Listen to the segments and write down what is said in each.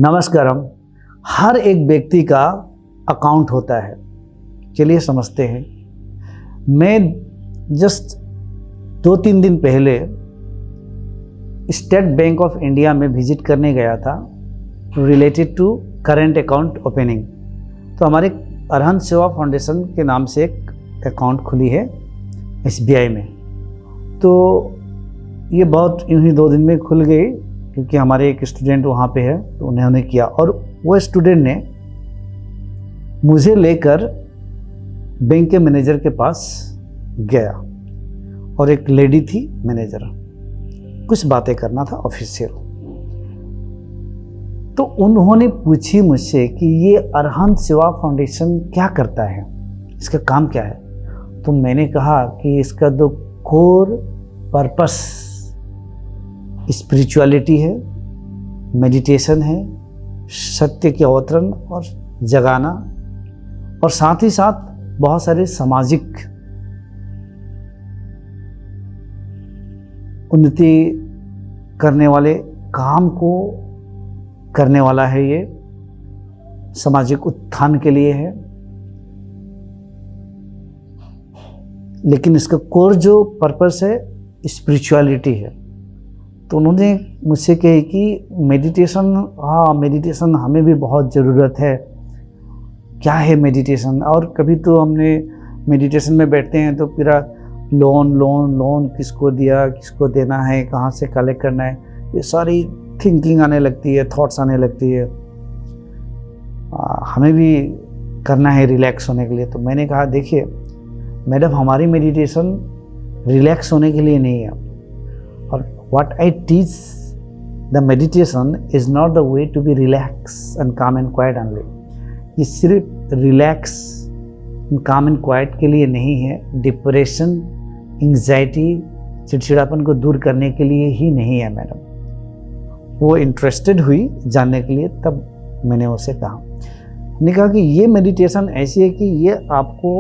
नमस्कारम। हर एक व्यक्ति का अकाउंट होता है। चलिए समझते हैं। मैं जस्ट 2-3 दिन पहले स्टेट बैंक ऑफ इंडिया में विजिट करने गया था related to current account opening. तो हमारे अरहंत सेवा फाउंडेशन के नाम से एक अकाउंट खुली है SBI में। तो ये बहुत यूँ ही 2 दिन में खुल गई, क्योंकि हमारे एक स्टूडेंट वहाँ पे है तो उन्होंने किया, और वो स्टूडेंट ने मुझे लेकर बैंक के मैनेजर के पास गया, और एक लेडी थी मैनेजर, कुछ बातें करना था ऑफिशियल। तो उन्होंने पूछी मुझसे कि ये अरहंत सेवा फाउंडेशन क्या करता है, इसका काम क्या है। तो मैंने कहा कि इसका तो कोर पर्पस स्पिरिचुअलिटी है, मेडिटेशन है, सत्य के अवतरण और जगाना, और साथ ही साथ बहुत सारे सामाजिक उन्नति करने वाले काम को करने वाला है। ये सामाजिक उत्थान के लिए है, लेकिन इसका कोर जो पर्पस है स्पिरिचुअलिटी है। तो उन्होंने मुझसे कही कि मेडिटेशन, हाँ मेडिटेशन हमें भी बहुत ज़रूरत है। क्या है मेडिटेशन? और कभी तो हमने मेडिटेशन में बैठते हैं तो पूरा लोन किसको दिया, किसको देना है, कहाँ से कलेक्ट करना है, ये सारी थिंकिंग आने लगती है, थॉट्स आने लगती है। हमें भी करना है रिलैक्स होने के लिए। तो मैंने कहा देखिए मैडम, हमारी मेडिटेशन रिलैक्स होने के लिए नहीं है, और what I teach the meditation is not the way to be relaxed and calm and quiet only। ये सिर्फ रिलैक्स काम एंड क्वाइट के लिए नहीं है, डिप्रेशन, एंग्जाइटी, चिड़चिड़ापन को दूर करने के लिए ही नहीं है मैडम। वो इंटरेस्टेड हुई जानने के लिए, तब मैंने उसे कहा, मैंने कहा कि ये मेडिटेशन ऐसी है कि ये आपको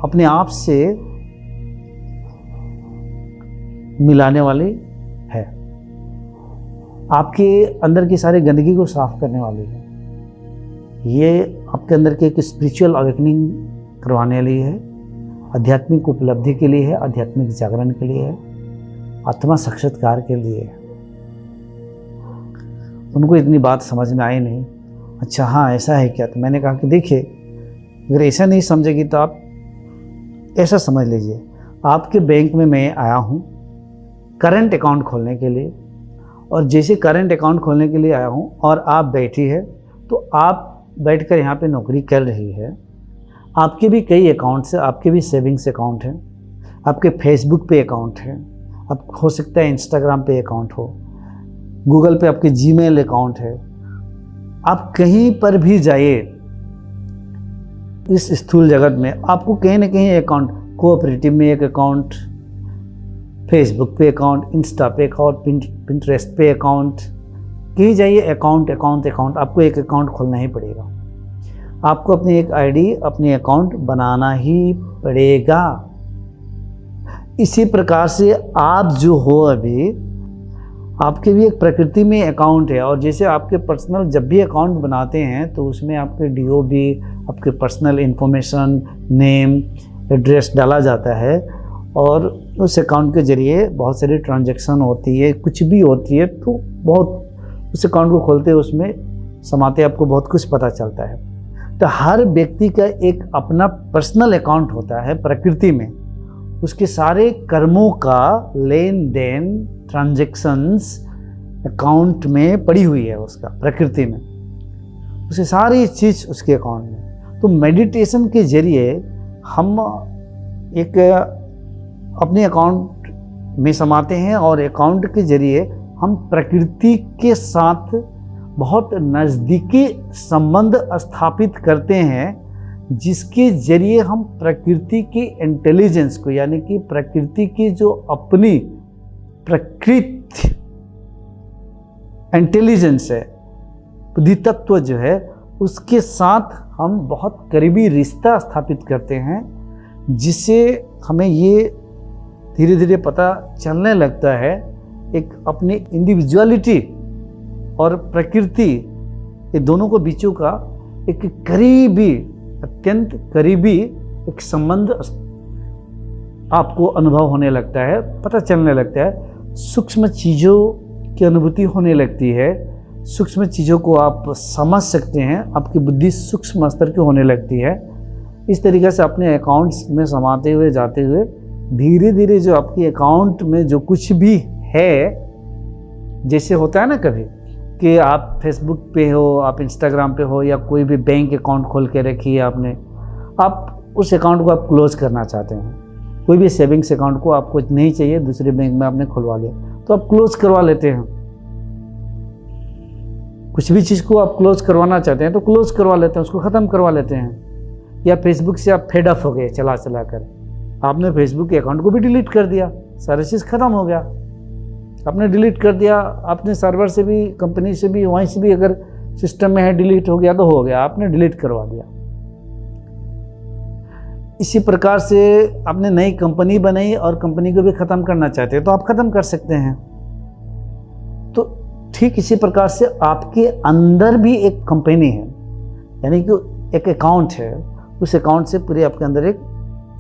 अपने आप से मिलाने वाली है, आपके अंदर की सारी गंदगी को साफ करने वाली है। ये आपके अंदर की एक स्पिरिचुअल अवेकनिंग करवाने वाली है, आध्यात्मिक उपलब्धि के लिए है, आध्यात्मिक जागरण के लिए है, आत्मा साक्षात्कार के लिए है। उनको इतनी बात समझ में आई नहीं। अच्छा हाँ ऐसा है क्या? तो मैंने कहा कि देखिए अगर ऐसा नहीं समझेगी तो आप ऐसा समझ लीजिए, आपके बैंक में मैं आया हूँ करंट अकाउंट खोलने के लिए, और जैसे करंट अकाउंट खोलने के लिए आया हूँ और आप बैठी है, तो आप बैठकर यहाँ पे नौकरी कर रही है। आपके भी कई अकाउंट्स हैं, आपके भी सेविंग्स अकाउंट हैं, आपके फेसबुक पे अकाउंट है, अब हो सकता है इंस्टाग्राम पे अकाउंट हो, गूगल पे आपके जीमेल अकाउंट है। आप कहीं पर भी जाइए इस स्थूल जगत में, आपको कहीं ना कहीं अकाउंट, कोऑपरेटिव में एक अकाउंट, फेसबुक पे अकाउंट, इंस्टा पे अकाउंट, पिंटरेस्ट पे अकाउंट, कहीं जाइए अकाउंट अकाउंट अकाउंट, आपको एक अकाउंट खोलना ही पड़ेगा। आपको अपनी एक आईडी, अपनी अकाउंट बनाना ही पड़ेगा। इसी प्रकार से आप जो हो अभी, आपके भी एक प्रकृति में अकाउंट है, और जैसे आपके पर्सनल जब भी अकाउंट बनाते हैं तो उसमें आपके DOB, आपके पर्सनल इंफॉर्मेशन, नेम, एड्रेस डाला जाता है, और उस अकाउंट के ज़रिए बहुत सारी ट्रांजैक्शन होती है, कुछ भी होती है, तो बहुत उस अकाउंट को खोलते हैं, उसमें समाते आपको बहुत कुछ पता चलता है। तो हर व्यक्ति का एक अपना पर्सनल अकाउंट होता है प्रकृति में, उसके सारे कर्मों का लेन देन, ट्रांजैक्शंस अकाउंट में पड़ी हुई है, उसका प्रकृति में, उसकी सारी चीज़ उसके अकाउंट में। तो मेडिटेशन के ज़रिए हम एक अपने अकाउंट में समाते हैं, और अकाउंट के ज़रिए हम प्रकृति के साथ बहुत नज़दीकी संबंध स्थापित करते हैं, जिसके ज़रिए हम प्रकृति की इंटेलिजेंस को, यानी कि प्रकृति की जो अपनी प्रकृति इंटेलिजेंस है, बुद्धि तत्व जो है, उसके साथ हम बहुत करीबी रिश्ता स्थापित करते हैं, जिससे हमें ये धीरे धीरे पता चलने लगता है एक अपनी इंडिविजुअलिटी और प्रकृति ये दोनों को बीचों का एक करीबी, अत्यंत करीबी एक संबंध आपको अनुभव होने लगता है, पता चलने लगता है। सूक्ष्म चीज़ों की अनुभूति होने लगती है, सूक्ष्म चीज़ों को आप समझ सकते हैं, आपकी बुद्धि सूक्ष्म स्तर की होने लगती है। इस तरीके से अपने अकाउंट्स में समाते हुए जाते हुए धीरे धीरे जो आपकी अकाउंट में जो कुछ भी है, जैसे होता है ना कभी कि आप फेसबुक पे हो, आप इंस्टाग्राम पे हो, या कोई भी बैंक अकाउंट खोल के रखी है आपने, आप उस अकाउंट को आप क्लोज करना चाहते हैं। कोई भी सेविंग्स अकाउंट को आपको नहीं चाहिए, दूसरे बैंक में आपने खुलवा लिया तो आप क्लोज करवा लेते हैं। कुछ भी चीज़ को आप क्लोज करवाना चाहते हैं तो क्लोज करवा लेते हैं, उसको ख़त्म करवा लेते हैं। या फेसबुक से आप फेड अप हो गए चला चला कर, आपने फेसबुक के अकाउंट को भी डिलीट कर दिया, सारी चीज़ ख़त्म हो गया, आपने डिलीट कर दिया। आपने सर्वर से भी, कंपनी से भी, वहीं से भी अगर सिस्टम में है डिलीट हो गया तो हो गया, आपने डिलीट करवा दिया। इसी प्रकार से आपने नई कंपनी बनाई और कंपनी को भी ख़त्म करना चाहते हैं तो आप ख़त्म कर सकते हैं। तो ठीक इसी प्रकार से आपके अंदर भी एक कंपनी है, यानी कि एक अकाउंट है, उस अकाउंट से पूरे आपके अंदर एक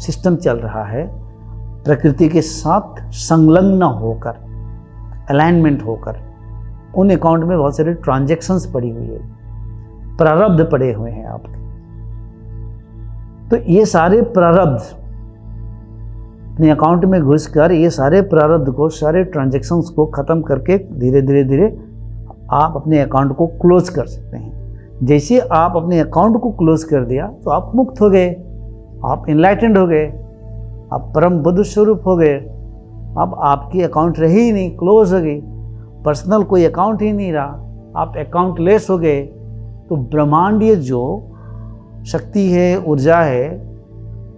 सिस्टम चल रहा है, प्रकृति के साथ संलग्न होकर, अलाइनमेंट होकर। उन अकाउंट में बहुत सारे ट्रांजैक्शंस पड़ी हुई है, प्रारब्ध पड़े हुए हैं आपके। तो ये सारे प्रारब्ध अपने अकाउंट में घुसकर, ये सारे प्रारब्ध को, सारे ट्रांजैक्शंस को ख़त्म करके धीरे धीरे धीरे आप अपने अकाउंट को क्लोज कर सकते हैं। जैसे आप अपने अकाउंट को क्लोज कर दिया तो आप मुक्त हो गए, आप इनलाइटेंड हो गए, आप परम बुद्ध स्वरूप हो गए। अब आपकी अकाउंट रही ही नहीं, क्लोज हो गई, पर्सनल कोई अकाउंट ही नहीं रहा, आप अकाउंट लेस हो गए। तो ब्रह्मांडीय जो शक्ति है, ऊर्जा है,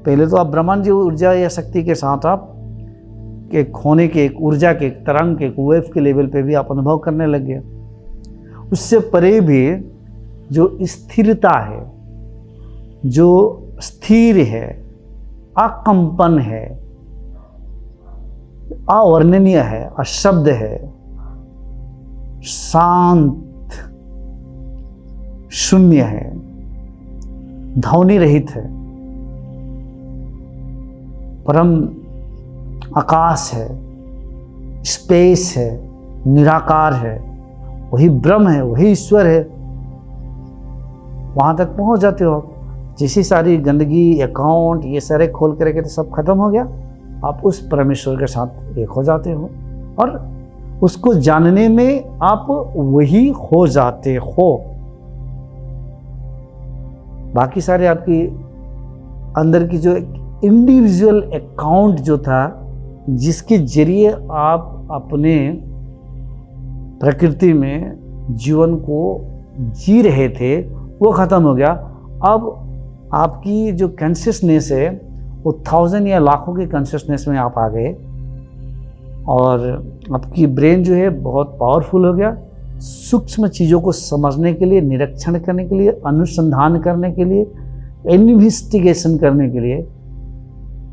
पहले तो आप ब्रह्मांडीय ऊर्जा या शक्ति के साथ आप के खोने के, एक ऊर्जा के, एक तरंग के, एक वेव के लेवल पे भी आप अनुभव करने लग गए। उससे परे भी जो स्थिरता है, जो स्थिर है, अकंपन है, अवर्णनीय है, अशब्द है, शांत शून्य है, ध्वनि रहित है, परम आकाश है, स्पेस है, निराकार है, वही ब्रह्म है, वही ईश्वर है। वहां तक पहुंच जाते हो आप। जैसी सारी गंदगी, अकाउंट, ये सारे खोल के रखे तो सब खत्म हो गया, आप उस परमेश्वर के साथ एक हो जाते हो और उसको जानने में आप वही हो जाते हो। बाकी सारे आपकी अंदर की जो इंडिविजुअल अकाउंट जो था, जिसके जरिए आप अपने प्रकृति में जीवन को जी रहे थे, वो ख़त्म हो गया। अब आपकी जो कॉन्शियसनेस है वो 1000 या लाखों की कॉन्शियसनेस में आप आ गए और आपकी ब्रेन जो है बहुत पावरफुल हो गया, सूक्ष्म चीज़ों को समझने के लिए, निरीक्षण करने के लिए, अनुसंधान करने के लिए, इन्वेस्टिगेशन करने के लिए।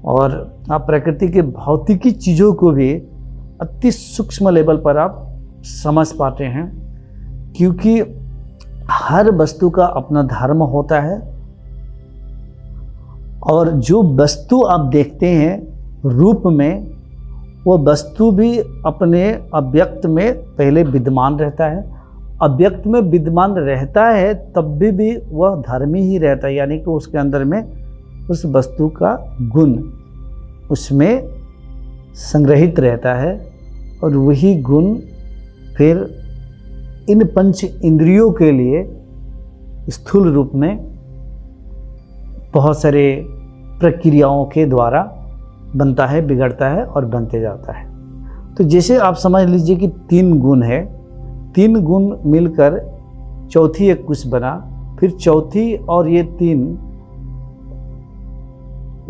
और आप प्रकृति के भौतिकी चीज़ों को भी अति सूक्ष्म लेवल पर आप समझ पाते हैं, क्योंकि हर वस्तु का अपना धर्म होता है और जो वस्तु आप देखते हैं रूप में, वो वस्तु भी अपने अव्यक्त में पहले विद्यमान रहता है। अव्यक्त में विद्यमान रहता है तब भी वह धर्मी ही रहता है, यानी कि उसके अंदर में उस वस्तु का गुण उसमें संग्रहित रहता है और वही गुण फिर इन पंच इंद्रियों के लिए स्थूल रूप में बहुत सारे प्रक्रियाओं के द्वारा बनता है, बिगड़ता है और बनते जाता है। तो जैसे आप समझ लीजिए कि 3 गुण है, 3 गुण मिलकर चौथी एक कुछ बना, फिर चौथी और ये 3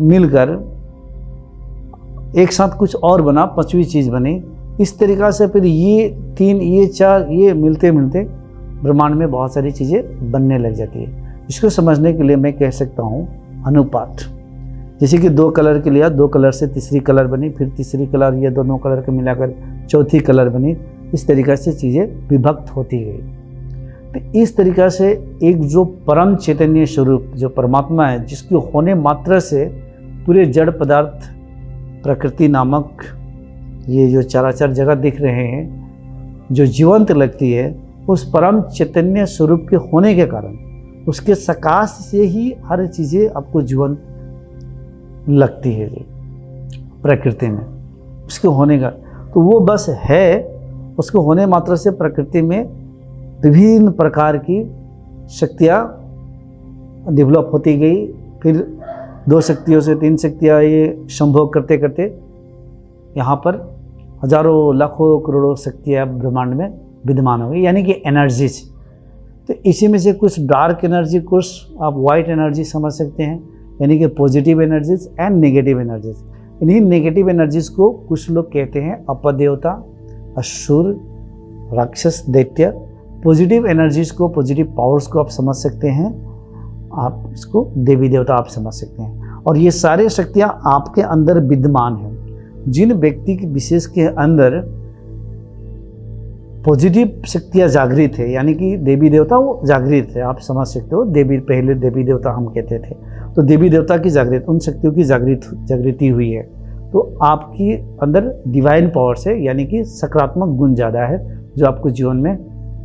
मिलकर एक साथ कुछ और बना, 5वीं चीज़ बनी। इस तरीक़ा से फिर ये 3, ये 4, ये मिलते मिलते ब्रह्मांड में बहुत सारी चीज़ें बनने लग जाती है। इसको समझने के लिए मैं कह सकता हूँ अनुपात। जैसे कि 2 कलर के लिया, 2 कलर से तीसरी कलर बनी, फिर तीसरी कलर, ये दोनों कलर के मिलाकर चौथी कलर बनी। इस तरीक़े से चीज़ें विभक्त होती गई। तो इस तरीक़ा से एक जो परम चैतन्य स्वरूप जो परमात्मा है, जिसके होने मात्र से पूरे जड़ पदार्थ प्रकृति नामक ये जो चराचर जगत दिख रहे हैं, जो जीवंत लगती है, उस परम चैतन्य स्वरूप के होने के कारण उसके सकाश से ही हर चीज़ें आपको जीवंत लगती है प्रकृति में, उसके होने का। तो वो बस है, उसके होने मात्र से प्रकृति में विभिन्न प्रकार की शक्तियाँ डेवलप होती गई। फिर 2 शक्तियों से 3 शक्तियाँ ये संभोग करते करते यहाँ पर हजारों लाखों करोड़ों शक्तियाँ ब्रह्मांड में विद्यमान हो गई, यानी कि एनर्जीज। तो इसी में से कुछ डार्क एनर्जी, कुछ आप वाइट एनर्जी समझ सकते हैं, यानी कि positive energies and negative energies. इन्हीं नेगेटिव एनर्जीज को कुछ लोग कहते हैं अपदेवता, असुर, राक्षस, दैत्य। पॉजिटिव एनर्जीज को, पॉजिटिव पावर्स को आप समझ सकते हैं, आप इसको देवी देवता आप समझ सकते हैं। और ये सारे शक्तियाँ आपके अंदर विद्यमान हैं। जिन व्यक्ति की विशेष के अंदर पॉजिटिव शक्तियाँ जागृत है, यानी कि देवी देवता वो जागृत है, आप समझ सकते हो। पहले देवी देवता हम कहते थे, तो देवी देवता की जागृत, उन शक्तियों की जागृति हुई है, तो आपकी अंदर डिवाइन पावर्स है, यानी कि सकारात्मक गुण ज़्यादा है, जो आपको जीवन में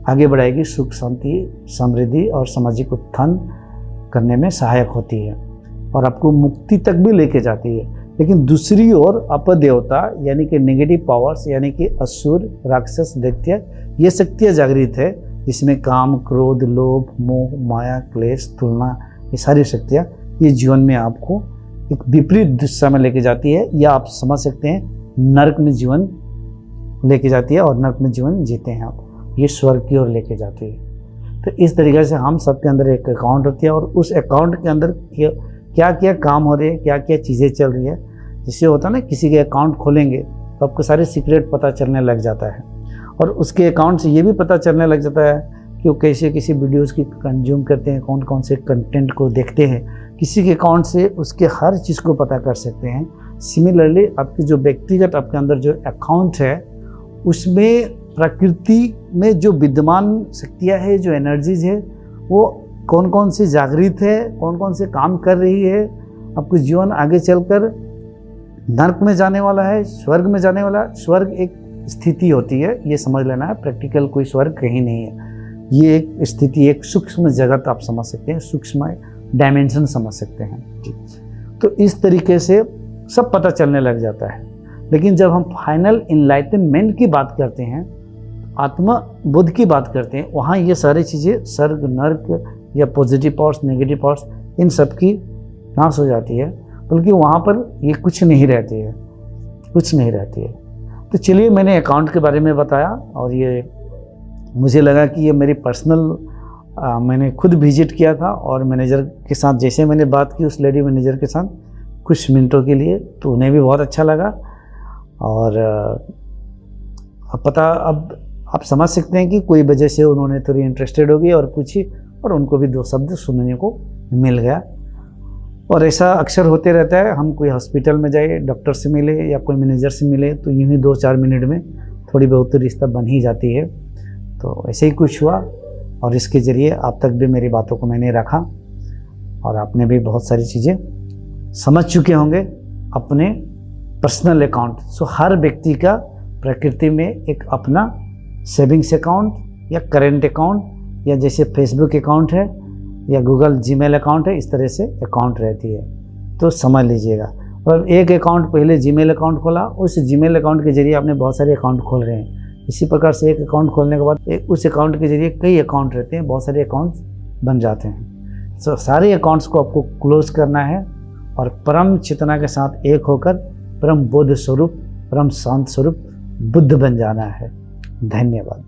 आगे बढ़ाएगी, सुख शांति समृद्धि और सामाजिक उत्थान करने में सहायक होती है और आपको मुक्ति तक भी लेके जाती है। लेकिन दूसरी ओर अपदेवता यानी कि नेगेटिव पावर्स, यानी कि असुर, राक्षस, दैत्य, ये शक्तियाँ जागृत है, जिसमें काम, क्रोध, लोभ, मोह, माया, क्लेश, तुलना, ये सारी शक्तियाँ ये जीवन में आपको एक विपरीत दिशा में लेके जाती है, या आप समझ सकते हैं नरक में जीवन लेके जाती है और नरक में जीवन जीते हैं आप, ये स्वर्ग की ओर लेके जाती है। तो इस तरीके से हम सबके अंदर एक अकाउंट होती है और उस अकाउंट के अंदर क्या क्या काम हो रहे हैं, क्या क्या चीज़ें चल रही है। जिससे होता है ना, किसी के अकाउंट खोलेंगे तो आपको सारे सीक्रेट पता चलने लग जाता है, और उसके अकाउंट से ये भी पता चलने लग जाता है कि वो कैसे किसी वीडियोज़ की कंज्यूम करते हैं, कौन कौन से कंटेंट को देखते हैं। किसी के अकाउंट से उसके हर चीज़ को पता कर सकते हैं। सिमिलरली आपकी जो व्यक्तिगत आपके अंदर जो अकाउंट है, उसमें प्रकृति में जो विद्यमान शक्तियाँ है, जो एनर्जीज है, वो कौन कौन सी जागृत है, कौन कौन से काम कर रही है। आपको जीवन आगे चलकर नरक में जाने वाला है, स्वर्ग में जाने वाला है। स्वर्ग एक स्थिति होती है, ये समझ लेना है, प्रैक्टिकल कोई स्वर्ग कहीं नहीं है। ये एक स्थिति, एक सूक्ष्म जगत आप समझ सकते हैं, सूक्ष्म डायमेंशन समझ सकते हैं जी। तो इस तरीके से सब पता चलने लग जाता है। लेकिन जब हम फाइनल इनलाइटनमेंट की बात करते हैं, आत्मा बुद्ध की बात करते हैं, वहाँ ये सारी चीज़ें स्वर्ग, नरक या पॉजिटिव पावर्स, नेगेटिव पावर्स, इन सब की नाश हो जाती है, बल्कि वहाँ पर ये कुछ नहीं रहती है, कुछ नहीं रहती है। तो चलिए, मैंने अकाउंट के बारे में बताया, और ये मुझे लगा कि ये मेरी पर्सनल मैंने खुद विजिट किया था, और मैनेजर के साथ जैसे मैंने बात की उस लेडी मैनेजर के साथ कुछ मिनटों के लिए, तो उन्हें भी बहुत अच्छा लगा। और अब आप समझ सकते हैं कि कोई वजह से उन्होंने थोड़ी इंटरेस्टेड हो गई और पूछी, और उनको भी 2 शब्द सुनने को मिल गया। और ऐसा अक्सर होते रहता है, हम कोई हॉस्पिटल में जाए, डॉक्टर से मिले या कोई मैनेजर से मिले, तो यूँ ही 2-4 मिनट में थोड़ी बहुत रिश्ता बन ही जाती है। तो ऐसे ही कुछ हुआ, और इसके ज़रिए आप तक भी मेरी बातों को मैंने रखा, और आपने भी बहुत सारी चीज़ें समझ चुके होंगे अपने पर्सनल अकाउंट। सो हर व्यक्ति का प्रकृति में एक अपना सेविंग्स अकाउंट या करेंट अकाउंट, या जैसे फेसबुक अकाउंट है या गूगल जीमेल अकाउंट है, इस तरह से अकाउंट रहती है। तो समझ लीजिएगा। और एक अकाउंट पहले जीमेल अकाउंट खोला, उस जीमेल अकाउंट के जरिए आपने बहुत सारे अकाउंट खोल रहे हैं। इसी प्रकार से एक अकाउंट खोलने के बाद उस अकाउंट के जरिए कई अकाउंट रहते हैं, बहुत सारे अकाउंट्स बन जाते हैं। सो सारे अकाउंट्स को आपको क्लोज करना है और परम चेतना के साथ एक होकर परम बोध स्वरूप, परम शांत स्वरूप बुद्ध बन जाना है। धन्यवाद।